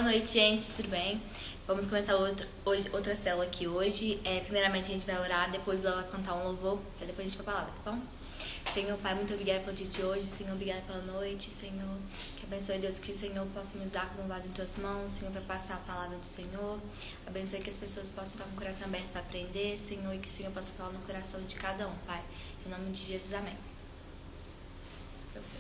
noite, gente, tudo bem? Vamos começar outra célula aqui hoje. Primeiramente a gente vai orar, depois ela vai cantar um louvor, pra depois a gente ir pra palavra, tá bom? Senhor Pai, muito obrigada pelo dia de hoje, Senhor, obrigada pela noite, Senhor, que abençoe, Deus, que o Senhor possa me usar como um vaso em Tuas mãos, Senhor, para passar a palavra do Senhor. Abençoe que as pessoas possam estar com o coração aberto para aprender, Senhor, e que o Senhor possa falar no coração de cada um, Pai. Em nome de Jesus, amém. Pra você.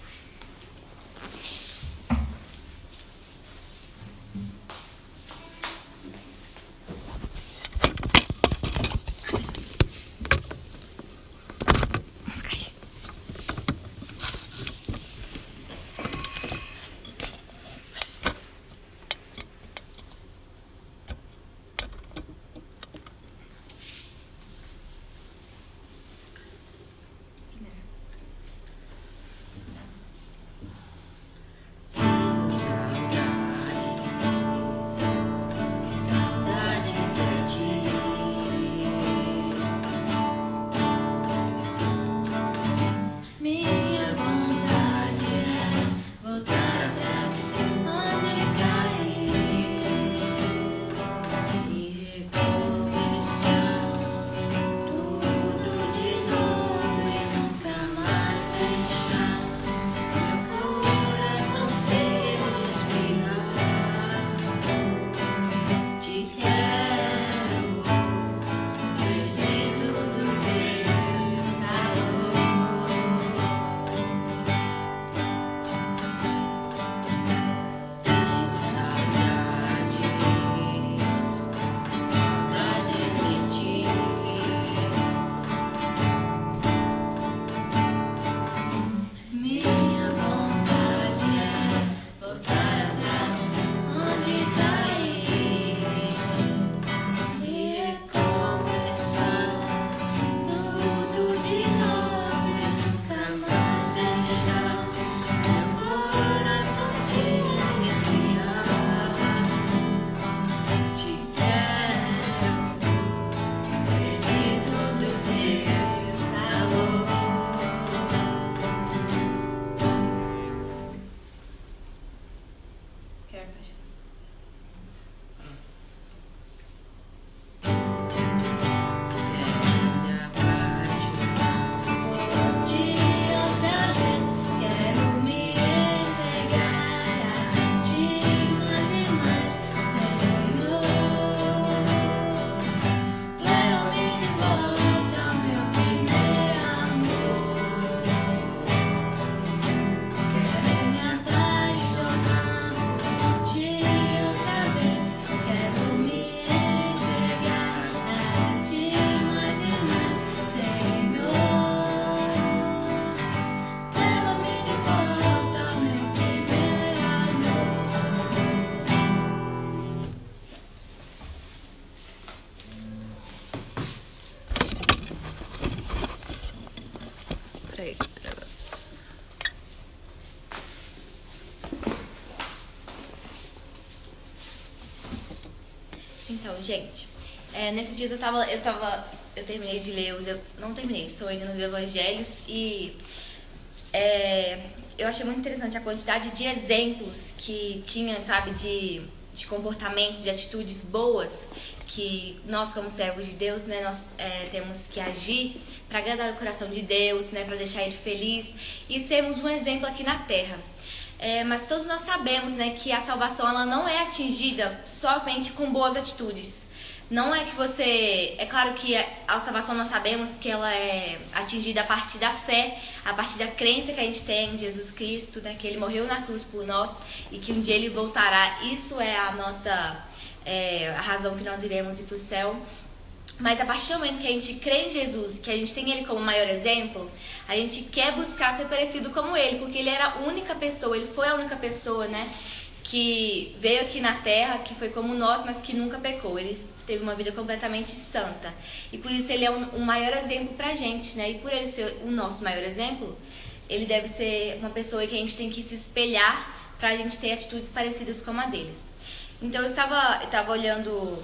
Então, gente, nesses dias eu terminei de ler não terminei, estou ainda nos evangelhos e eu achei muito interessante a quantidade de exemplos que tinham, sabe, de comportamentos, de atitudes boas que nós, como servos de Deus, né, nós temos que agir para agradar o coração de Deus, né, para deixar Ele feliz e sermos um exemplo aqui na Terra. Mas todos nós sabemos, né, que a salvação ela não é atingida somente com boas atitudes. Não é que você... É claro que a salvação nós sabemos que ela é atingida a partir da fé, a partir da crença que a gente tem em Jesus Cristo, né, que Ele morreu na cruz por nós e que um dia Ele voltará. Isso é a nossa... a razão que nós iremos ir para o céu. Mas a partir do momento que a gente crê em Jesus, que a gente tem Ele como maior exemplo, a gente quer buscar ser parecido como Ele, porque Ele era a única pessoa, Ele foi a única pessoa, né, que veio aqui na Terra, que foi como nós, mas que nunca pecou. Ele teve uma vida completamente santa. E por isso Ele é um maior exemplo pra gente, né, e por Ele ser o nosso maior exemplo, Ele deve ser uma pessoa que a gente tem que se espelhar pra gente ter atitudes parecidas como a deles. Então eu estava olhando...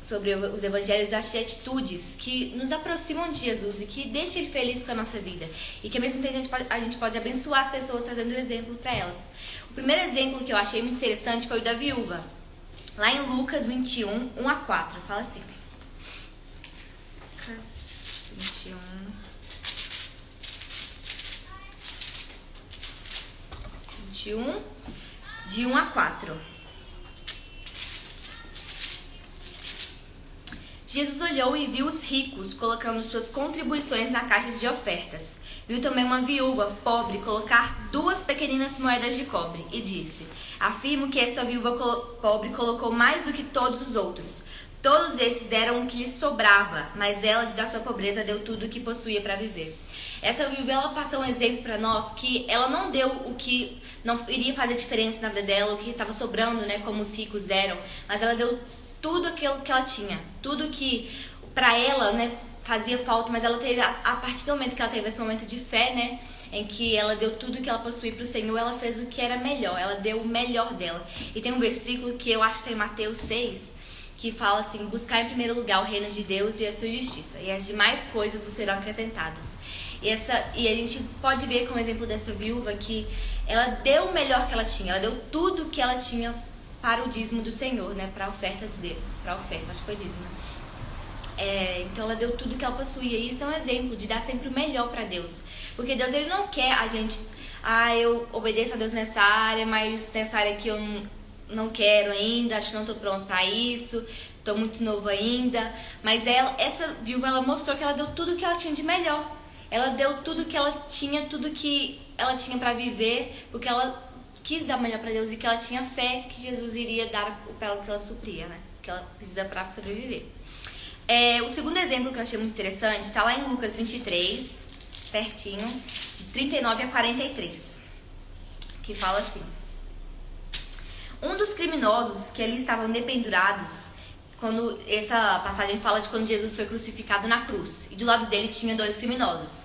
sobre os evangelhos, eu achei atitudes que nos aproximam de Jesus e que deixam ele feliz com a nossa vida. E que ao mesmo tempo a gente pode abençoar as pessoas trazendo um exemplo para elas. O primeiro exemplo que eu achei muito interessante foi o da viúva. Lá em Lucas 21, 1 a 4, fala assim. Lucas 21... de 1 a 4. Jesus olhou e viu os ricos colocando suas contribuições na caixa de ofertas. Viu também uma viúva pobre colocar 2 pequeninas moedas de cobre e disse: afirmo que essa viúva pobre colocou mais do que todos os outros. Todos esses deram o que lhes sobrava, mas ela, da sua pobreza, deu tudo o que possuía para viver. Essa viúva, ela passou um exemplo para nós que ela não deu o que não iria fazer diferença na vida dela, o que estava sobrando, né, como os ricos deram, mas ela deu tudo aquilo que ela tinha, tudo que para ela, né, fazia falta, mas ela teve, a partir do momento que ela teve esse momento de fé, né, em que ela deu tudo que ela possuía para o Senhor, ela fez o que era melhor, ela deu o melhor dela. E tem um versículo que eu acho que tem em Mateus 6, que fala assim: buscar em primeiro lugar o reino de Deus e a sua justiça, e as demais coisas vos serão acrescentadas. E a gente pode ver com o exemplo dessa viúva que ela deu o melhor que ela tinha, ela deu tudo que ela tinha para o dízimo do Senhor, né, para a oferta de Deus, para a oferta, acho que foi dízimo, né? Então ela deu tudo que ela possuía, e isso é um exemplo de dar sempre o melhor para Deus, porque Deus, ele não quer a gente, eu obedeço a Deus nessa área, mas nessa área que eu não quero ainda, acho que não estou pronto para isso, estou muito novo ainda. Mas essa viúva, ela mostrou que ela deu tudo que ela tinha de melhor, ela deu tudo que ela tinha, tudo que ela tinha para viver, porque ela quis dar o melhor para Deus e que ela tinha fé que Jesus iria dar o que ela supria, né, que ela precisa para sobreviver. O segundo exemplo que eu achei muito interessante está lá em Lucas 23, pertinho, de 39 a 43, que fala assim: um dos criminosos que ali estavam dependurados, quando essa passagem fala de quando Jesus foi crucificado na cruz, e do lado dele tinha 2 criminosos.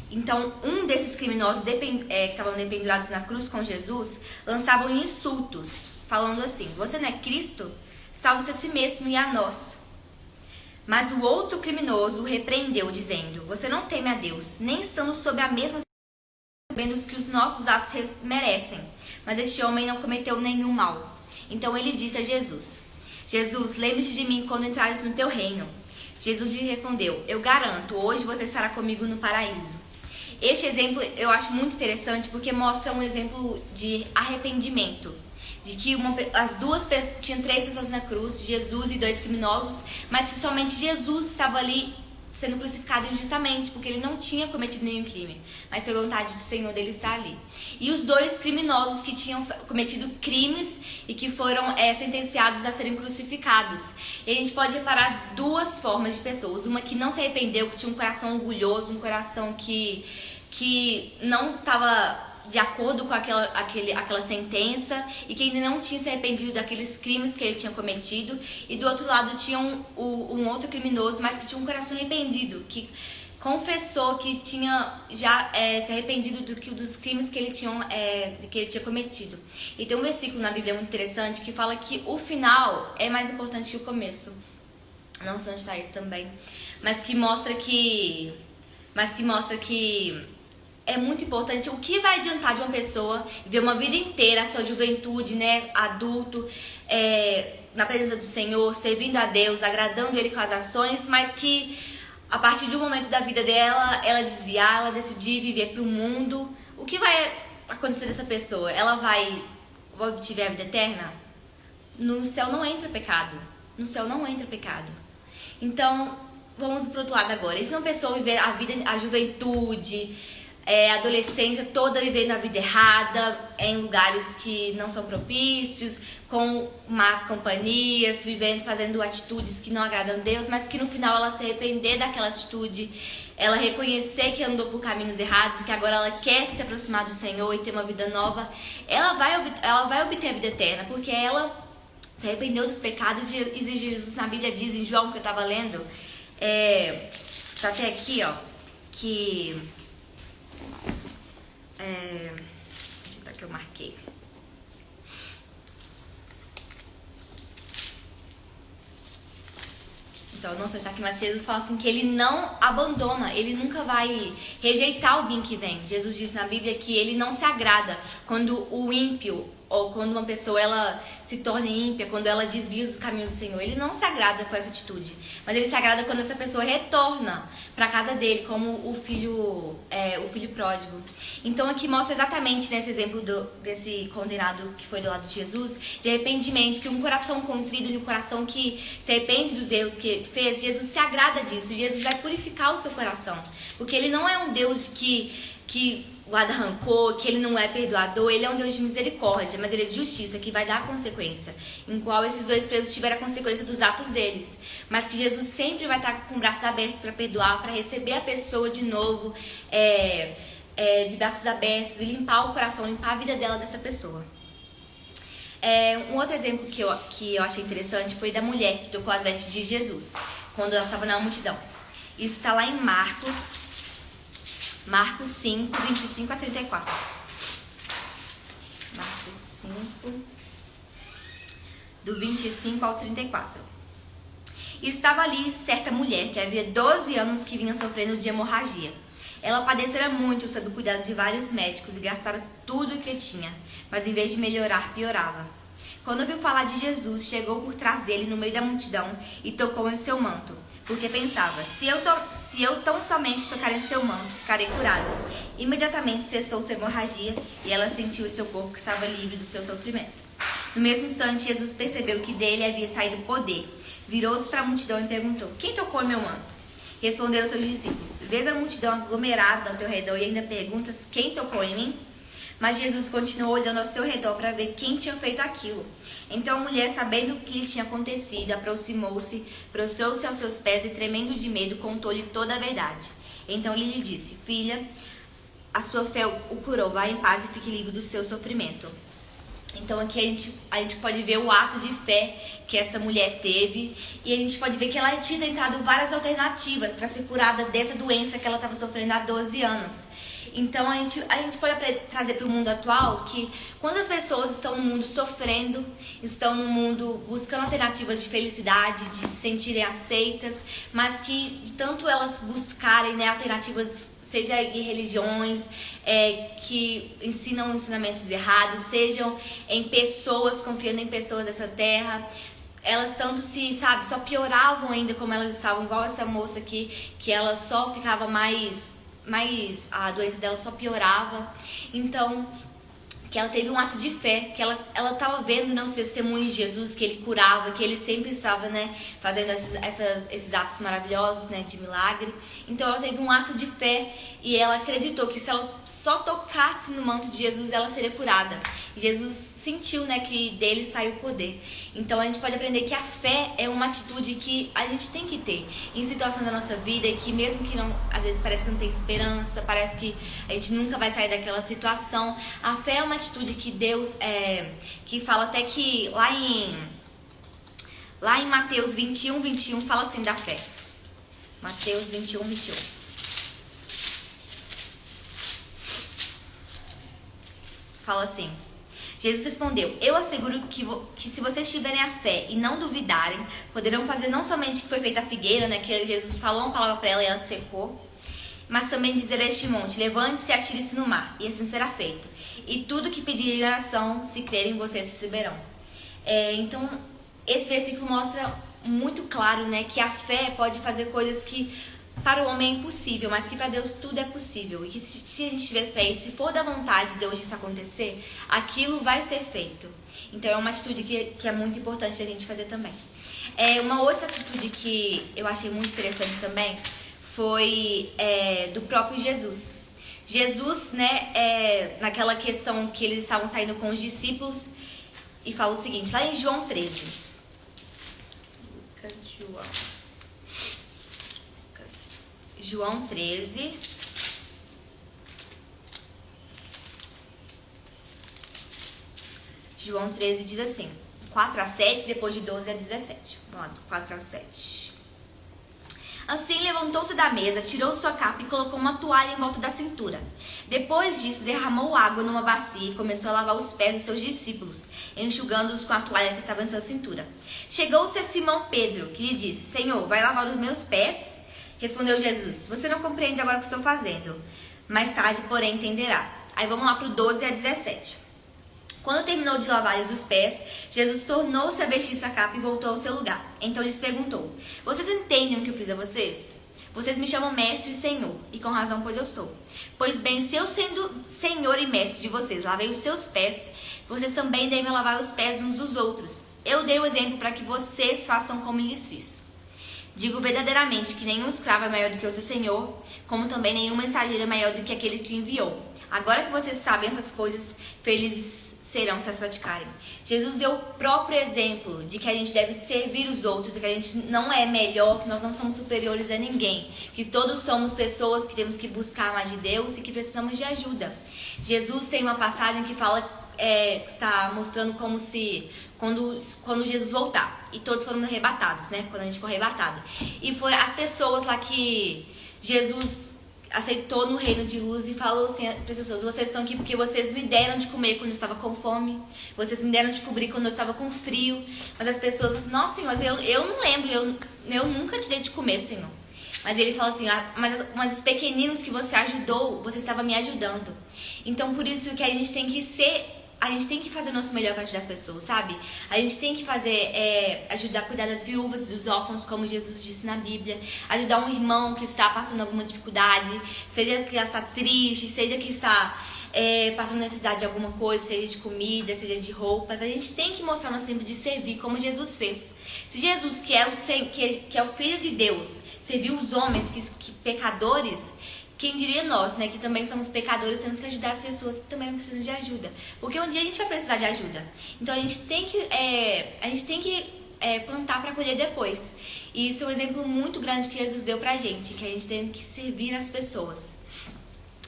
Então, um desses criminosos que estavam dependurados na cruz com Jesus, lançavam insultos, falando assim: você não é Cristo? Salve-se a si mesmo e a nós. Mas o outro criminoso o repreendeu, dizendo: você não teme a Deus, nem estando sob a mesma sabendo que os nossos atos merecem. Mas este homem não cometeu nenhum mal. Então ele disse a Jesus: Jesus, lembre-te de mim quando entrares no teu reino. Jesus lhe respondeu: eu garanto, hoje você estará comigo no paraíso. Este exemplo eu acho muito interessante porque mostra um exemplo de arrependimento. De que tinham 3 pessoas na cruz, Jesus e 2 criminosos, mas que somente Jesus estava ali sendo crucificado injustamente, porque ele não tinha cometido nenhum crime, mas foi vontade do Senhor dele estar ali. E os 2 criminosos que tinham cometido crimes e que foram sentenciados a serem crucificados. E a gente pode reparar 2 formas de pessoas: uma que não se arrependeu, que tinha um coração orgulhoso, um coração que não estava de acordo com aquela sentença e que ainda não tinha se arrependido daqueles crimes que ele tinha cometido. E do outro lado tinha um outro criminoso, mas que tinha um coração arrependido, que confessou que tinha já se arrependido dos crimes que ele tinha cometido. E tem um versículo na Bíblia muito interessante que fala que o final é mais importante que o começo. Não sei onde está isso também, mas que mostra que é muito importante. O que vai adiantar de uma pessoa viver uma vida inteira, a sua juventude, né, adulto, na presença do Senhor, servindo a Deus, agradando Ele com as ações, mas que a partir do momento da vida dela, ela desviar, ela decidir viver para o mundo. O que vai acontecer dessa pessoa? Ela vai obter a vida eterna? No céu não entra pecado. No céu não entra pecado. Então, vamos pro outro lado agora. E se uma pessoa viver a juventude, a adolescência toda vivendo a vida errada, em lugares que não são propícios, com más companhias, fazendo atitudes que não agradam a Deus, mas que no final ela se arrepender daquela atitude, ela reconhecer que andou por caminhos errados, que agora ela quer se aproximar do Senhor e ter uma vida nova, ela vai obter a vida eterna, porque ela se arrependeu dos pecados e Jesus na Bíblia diz, em João, que eu estava lendo, está até aqui, ó, que... Deixa eu que eu marquei. Então, não sou aqui, mas Jesus fala assim que ele não abandona, ele nunca vai rejeitar alguém que vem. Jesus diz na Bíblia que ele não se agrada quando o ímpio, ou quando uma pessoa ela se torna ímpia, quando ela desvia dos caminhos do Senhor. Ele não se agrada com essa atitude, mas ele se agrada quando essa pessoa retorna para a casa dele, como o filho pródigo. Então aqui mostra exatamente nesse exemplo desse condenado que foi do lado de Jesus, de arrependimento, que um coração contrito, um coração que se arrepende dos erros que ele fez, Jesus se agrada disso, Jesus vai purificar o seu coração, porque ele não é um Deus que guarda rancor, que ele não é perdoador, ele é um Deus de misericórdia, mas ele é de justiça, que vai dar a consequência, em qual esses dois presos tiveram a consequência dos atos deles, mas que Jesus sempre vai estar com braços abertos para perdoar, para receber a pessoa de novo, de braços abertos, e limpar o coração, limpar a vida dela dessa pessoa. Um outro exemplo que eu achei interessante foi da mulher que tocou as vestes de Jesus, quando ela estava na multidão. Isso está lá em Marcos 5, 25 a 34. Marcos 5, do 25 ao 34. E estava ali certa mulher que havia 12 anos que vinha sofrendo de hemorragia. Ela padecera muito sob o cuidado de vários médicos e gastara tudo o que tinha, mas em vez de melhorar, piorava. Quando ouviu falar de Jesus, chegou por trás dele no meio da multidão e tocou em seu manto, porque pensava, se eu tão somente tocar em seu manto, ficarei curada. Imediatamente cessou sua hemorragia e ela sentiu em seu corpo que estava livre do seu sofrimento. No mesmo instante, Jesus percebeu que dele havia saído poder. Virou-se para a multidão e perguntou, quem tocou em meu manto? Responderam seus discípulos, vês a multidão aglomerada ao teu redor e ainda perguntas, quem tocou em mim? Mas Jesus continuou olhando ao seu redor para ver quem tinha feito aquilo. Então a mulher, sabendo o que lhe tinha acontecido, aproximou-se, prostrou-se aos seus pés e, tremendo de medo, contou-lhe toda a verdade. Então ele lhe disse, filha, a sua fé o curou, vá em paz e fique livre do seu sofrimento. Então aqui a gente pode ver o ato de fé que essa mulher teve, e a gente pode ver que ela tinha tentado várias alternativas para ser curada dessa doença que ela estava sofrendo há 12 anos. Então a gente pode trazer para o mundo atual que quando as pessoas estão no mundo sofrendo, estão no mundo buscando alternativas de felicidade, de se sentirem aceitas, mas que de tanto elas buscarem, né, alternativas, seja em religiões que ensinam ensinamentos errados, sejam em pessoas, confiando em pessoas dessa terra, elas tanto só pioravam ainda como elas estavam, igual essa moça aqui, que ela só ficava mais a doença dela só piorava. Então, que ela teve um ato de fé, que ela estava vendo, né, os testemunhos de Jesus, que ele curava, que ele sempre estava, né, fazendo esses atos maravilhosos, né, de milagre. Então ela teve um ato de fé e ela acreditou que se ela só tocasse no manto de Jesus, ela seria curada. E Jesus sentiu, né, que dele saiu o poder. Então a gente pode aprender que a fé é uma atitude que a gente tem que ter em situações da nossa vida, que mesmo que não, às vezes parece que não tem esperança, parece que a gente nunca vai sair daquela situação, a fé é uma atitude que Deus, que fala até que lá em Mateus 21, 21 fala assim da fé. Mateus 21, 21. Fala assim, Jesus respondeu, eu asseguro que se vocês tiverem a fé e não duvidarem, poderão fazer não somente o que foi feito a figueira, né, que Jesus falou uma palavra para ela e ela secou, mas também dizer a este monte, levante-se e atire-se no mar, e assim será feito. E tudo que pedirem em oração, se crerem, vocês receberão. Então, esse versículo mostra muito claro, né, que a fé pode fazer coisas que para o homem é impossível, mas que para Deus tudo é possível. E que se a gente tiver fé e se for da vontade de Deus isso acontecer, aquilo vai ser feito. Então é uma atitude que é muito importante a gente fazer também. Uma outra atitude que eu achei muito interessante também foi do próprio Jesus. Jesus, né, naquela questão que eles estavam saindo com os discípulos, e fala o seguinte, lá em João 13. João 13. João 13 diz assim, 4 a 7, depois de 12 a 17. Vamos lá, do 4 ao 7. Assim levantou-se da mesa, tirou sua capa e colocou uma toalha em volta da cintura. Depois disso, derramou água numa bacia e começou a lavar os pés dos seus discípulos, enxugando-os com a toalha que estava em sua cintura. Chegou-se a Simão Pedro, que lhe disse: Senhor, vai lavar os meus pés? Respondeu Jesus: Você não compreende agora o que estou fazendo. Mais tarde, porém, entenderá. Aí vamos lá para o 12 a 17. Quando terminou de lavar-lhes os pés, Jesus tornou-se a vestir sua capa e voltou ao seu lugar. Então lhes perguntou: Vocês entendem o que eu fiz a vocês? Vocês me chamam mestre e senhor, e com razão, pois eu sou. Pois bem, se eu sendo senhor e mestre de vocês lavei os seus pés, vocês também devem lavar os pés uns dos outros. Eu dei o exemplo para que vocês façam como lhes fiz. Digo verdadeiramente que nenhum escravo é maior do que o seu senhor, como também nenhum mensageiro é maior do que aquele que o enviou. Agora que vocês sabem essas coisas, felizes serão se as praticarem. Jesus deu o próprio exemplo de que a gente deve servir os outros, de que a gente não é melhor, que nós não somos superiores a ninguém, que todos somos pessoas que temos que buscar mais de Deus e que precisamos de ajuda. Jesus tem uma passagem que fala, está mostrando como se quando Jesus voltar e todos foram arrebatados, né? Quando a gente for arrebatado. E foi as pessoas lá que Jesus aceitou no reino de luz e falou assim para as pessoas: vocês estão aqui porque vocês me deram de comer quando eu estava com fome, vocês me deram de cobrir quando eu estava com frio. Mas as pessoas falam assim: nossa, Senhor, eu não lembro, eu nunca te dei de comer, Senhor. Mas ele fala assim: mas os pequeninos que você ajudou, você estava me ajudando. Então por isso que a gente tem que fazer o nosso melhor para ajudar as pessoas, sabe? A gente tem que ajudar a cuidar das viúvas e dos órfãos, como Jesus disse na Bíblia. Ajudar um irmão que está passando alguma dificuldade, seja que está triste, seja que está passando necessidade de alguma coisa, seja de comida, seja de roupas. A gente tem que mostrar nosso tempo de servir, como Jesus fez. Se Jesus, que é o Filho de Deus, serviu os homens, que pecadores, quem diria nós, né, que também somos pecadores, temos que ajudar as pessoas que também precisam de ajuda. Porque um dia a gente vai precisar de ajuda. Então a gente tem que plantar para colher depois. E isso é um exemplo muito grande que Jesus deu pra gente, que a gente tem que servir as pessoas.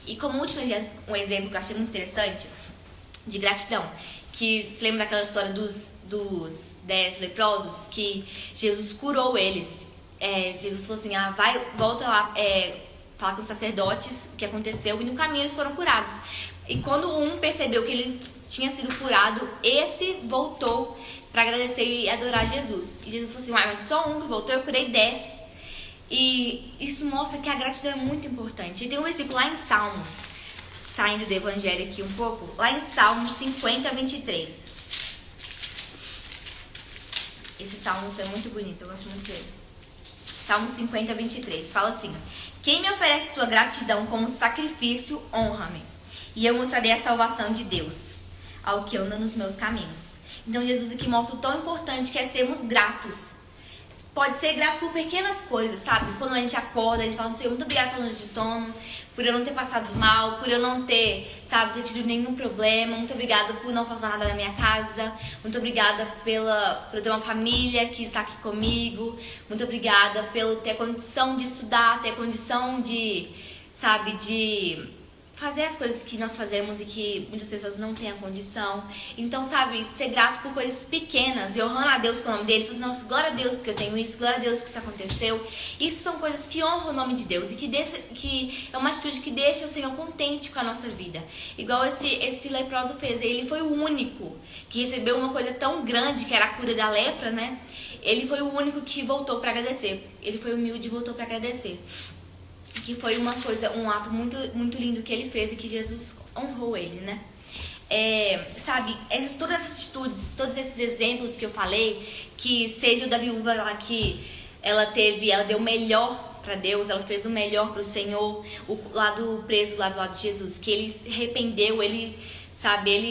E como último um exemplo que eu achei muito interessante, de gratidão, que se lembra daquela história dos 10 leprosos, que Jesus curou eles. Jesus falou assim: volta lá, falar com os sacerdotes o que aconteceu, e no caminho eles foram curados. E quando um percebeu que ele tinha sido curado, esse voltou para agradecer e adorar Jesus. E Jesus falou assim: mas só um que voltou, eu curei 10. E isso mostra que a gratidão é muito importante. E tem um versículo lá em Salmos, saindo do Evangelho aqui um pouco, lá em Salmos 50, 23. Esse Salmos é muito bonito, eu gosto muito dele. Salmos 50, 23, fala assim: quem me oferece sua gratidão como sacrifício, honra-me, e eu mostrarei a salvação de Deus ao que anda nos meus caminhos. Então Jesus aqui mostra o tão importante que é sermos gratos. Pode ser grato por pequenas coisas, sabe? Quando a gente acorda, a gente fala: Senhor, muito obrigada pela noite de sono, por eu não ter passado mal, por eu não ter tido nenhum problema. Muito obrigada por não faltar nada na minha casa. Muito obrigada por eu ter uma família que está aqui comigo. Muito obrigada pelo ter condição de estudar, ter condição de fazer as coisas que nós fazemos e que muitas pessoas não têm a condição. Então, ser grato por coisas pequenas e honrando a Deus com o nome dele. Falar: nossa, glória a Deus porque eu tenho isso, glória a Deus que isso aconteceu. Isso são coisas que honram o nome de Deus e que é uma atitude que deixa o Senhor contente com a nossa vida. Igual esse leproso fez. Ele foi o único que recebeu uma coisa tão grande, que era a cura da lepra, né? Ele foi o único que voltou para agradecer. Ele foi humilde e voltou para agradecer. Que foi um ato muito, muito lindo que ele fez e que Jesus honrou ele, né? Todas essas atitudes, todos esses exemplos que eu falei, que seja o da viúva lá, que ela deu o melhor para Deus, ela fez o melhor para o Senhor, o lado preso lá do lado de Jesus, que ele se arrependeu, ele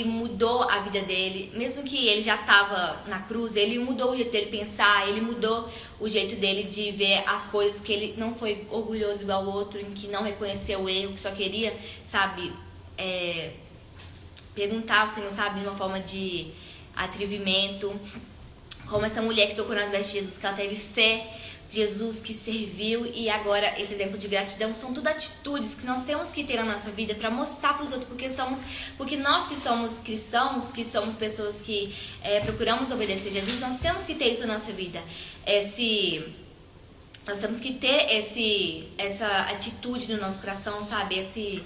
mudou a vida dele, mesmo que ele já estava na cruz, ele mudou o jeito dele pensar, ele mudou o jeito dele de ver as coisas, que ele não foi orgulhoso igual ao outro, em que não reconheceu o erro, que só queria, perguntar ao Senhor, de uma forma de atrevimento, como essa mulher que tocou nas vestes de Jesus, que ela teve fé, Jesus que serviu. E agora esse exemplo de gratidão são tudo atitudes que nós temos que ter na nossa vida para mostrar para os outros, porque nós que somos cristãos, que somos pessoas que procuramos obedecer a Jesus, nós temos que ter isso na nossa vida. Nós temos que ter essa atitude no nosso coração, sabe?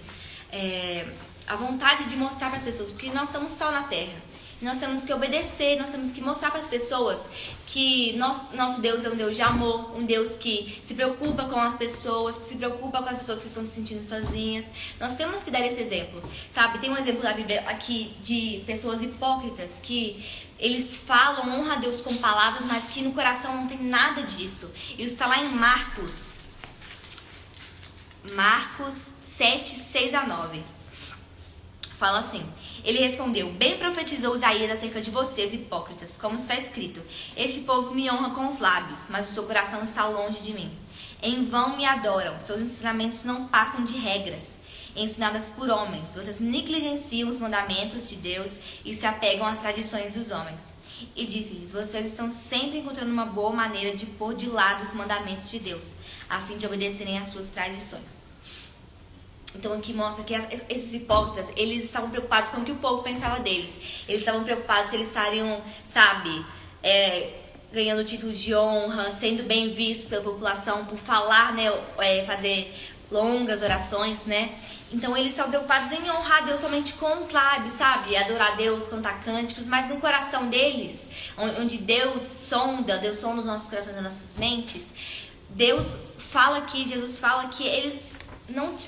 A vontade de mostrar para as pessoas, porque nós somos sal na terra. Nós temos que obedecer, nós temos que mostrar para as pessoas que nosso Deus é um Deus de amor, um Deus que se preocupa com as pessoas, que se preocupa com as pessoas que estão se sentindo sozinhas. Nós temos que dar esse exemplo, sabe? Tem um exemplo da Bíblia aqui de pessoas hipócritas que eles falam, honra a Deus com palavras, mas que no coração não tem nada disso. Isso está lá em Marcos 7, 6 a 9. Fala assim: ele respondeu: bem profetizou Isaías acerca de vocês, hipócritas, como está escrito: este povo me honra com os lábios, mas o seu coração está longe de mim. Em vão me adoram, seus ensinamentos não passam de regras ensinadas por homens. Vocês negligenciam os mandamentos de Deus e se apegam às tradições dos homens. E disse-lhes: vocês estão sempre encontrando uma boa maneira de pôr de lado os mandamentos de Deus, a fim de obedecerem às suas tradições. Então aqui mostra que esses hipócritas, eles estavam preocupados com o que o povo pensava deles. Eles estavam preocupados se eles estariam, sabe, ganhando títulos de honra, sendo bem vistos pela população por falar, né, fazer longas orações, né. Então eles estavam preocupados em honrar Deus somente com os lábios, sabe, adorar Deus, cantar cânticos, mas no coração deles, onde Deus sonda os nossos corações e as nossas mentes, Jesus fala que eles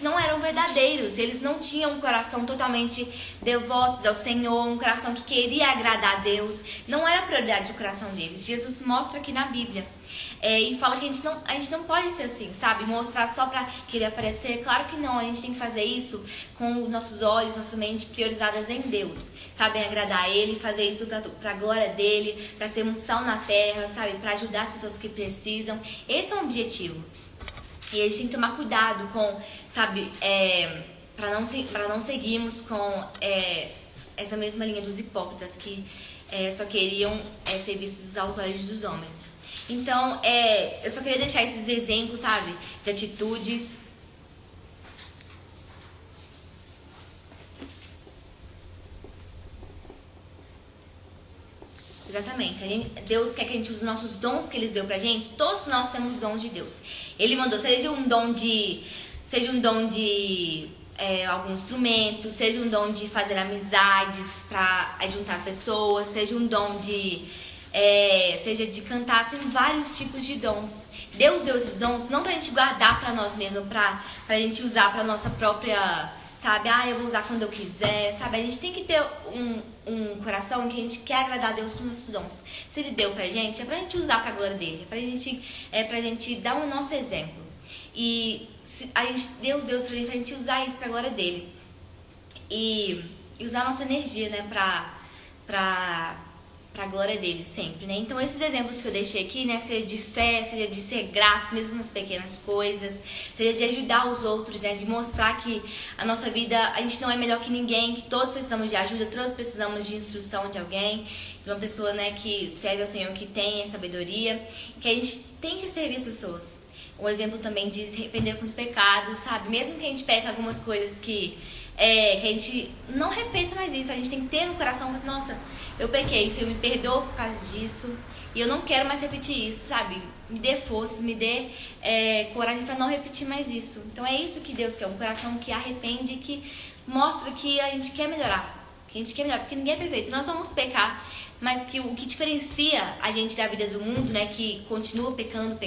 não eram verdadeiros, eles não tinham um coração totalmente devotos ao Senhor, um coração que queria agradar a Deus, não era a prioridade do coração deles. Jesus mostra aqui na Bíblia e fala que a gente não pode ser assim, sabe, mostrar só pra querer aparecer. Claro que não, a gente tem que fazer isso com os nossos olhos, nossa mente priorizadas em Deus, sabe, em agradar a Ele, fazer isso pra glória dele, pra sermos sal na terra, sabe, pra ajudar as pessoas que precisam. Esse é o objetivo. E a gente tem que tomar cuidado com, sabe, para não seguirmos com essa mesma linha dos hipócritas que só queriam ser vistos aos olhos dos homens. Então, eu só queria deixar esses exemplos, sabe, de atitudes. Exatamente. Deus quer que a gente use os nossos dons que Ele deu pra gente. Todos nós temos dons de Deus. Ele mandou, seja um dom de algum instrumento, seja um dom de fazer amizades pra juntar pessoas, seja um dom seja de cantar. Tem vários tipos de dons. Deus deu esses dons não pra gente guardar pra nós mesmos, pra gente usar pra nossa própria, sabe, eu vou usar quando eu quiser, sabe? A gente tem que ter um coração que a gente quer agradar a Deus com os nossos dons. Se Ele deu pra gente, é pra gente usar pra glória dele, é pra gente dar o nosso exemplo. E Deus deu pra gente usar isso pra glória dele. E usar a nossa energia, né, pra glória dele sempre, né? Então esses exemplos que eu deixei aqui, né, seja de fé, seja de ser gratos mesmo nas pequenas coisas, seja de ajudar os outros, né, de mostrar que a nossa vida, a gente não é melhor que ninguém, que todos precisamos de ajuda, todos precisamos de instrução de alguém, de uma pessoa, né, que serve ao Senhor, que tem sabedoria, que a gente tem que servir as pessoas. Um exemplo também de se arrepender com os pecados, sabe? Mesmo que a gente peque algumas coisas que a gente não repita mais isso, a gente tem que ter no coração, mas nossa, eu pequei, Senhor, me perdoa por causa disso e eu não quero mais repetir isso, sabe? Me dê forças, me dê coragem para não repetir mais isso. Então é isso que Deus quer, um coração que arrepende e que mostra que a gente quer melhorar. Porque ninguém é perfeito, nós vamos pecar, mas que o que diferencia a gente da vida do mundo, né, que continua pecando,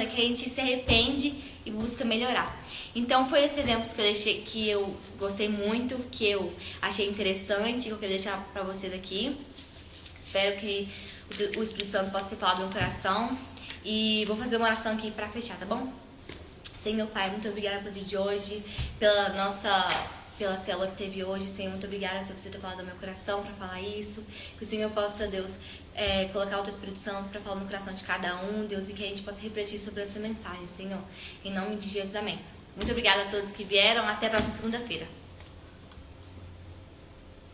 é que a gente se arrepende e busca melhorar. Então foi esses exemplos que eu deixei, que eu gostei muito, que eu achei interessante, que eu queria deixar pra vocês aqui. Espero que o Espírito Santo possa ter falado no coração. E vou fazer uma oração aqui pra fechar, tá bom? Senhor Pai, muito obrigada pelo dia de hoje, pela célula que teve hoje. Senhor, muito obrigada por você ter falado do meu coração para falar isso. Que o Senhor possa, Deus, colocar o Teu Espírito Santo para falar no coração de cada um, Deus, e que a gente possa refletir sobre essa mensagem, Senhor. Em nome de Jesus, amém. Muito obrigada a todos que vieram. Até a próxima segunda-feira.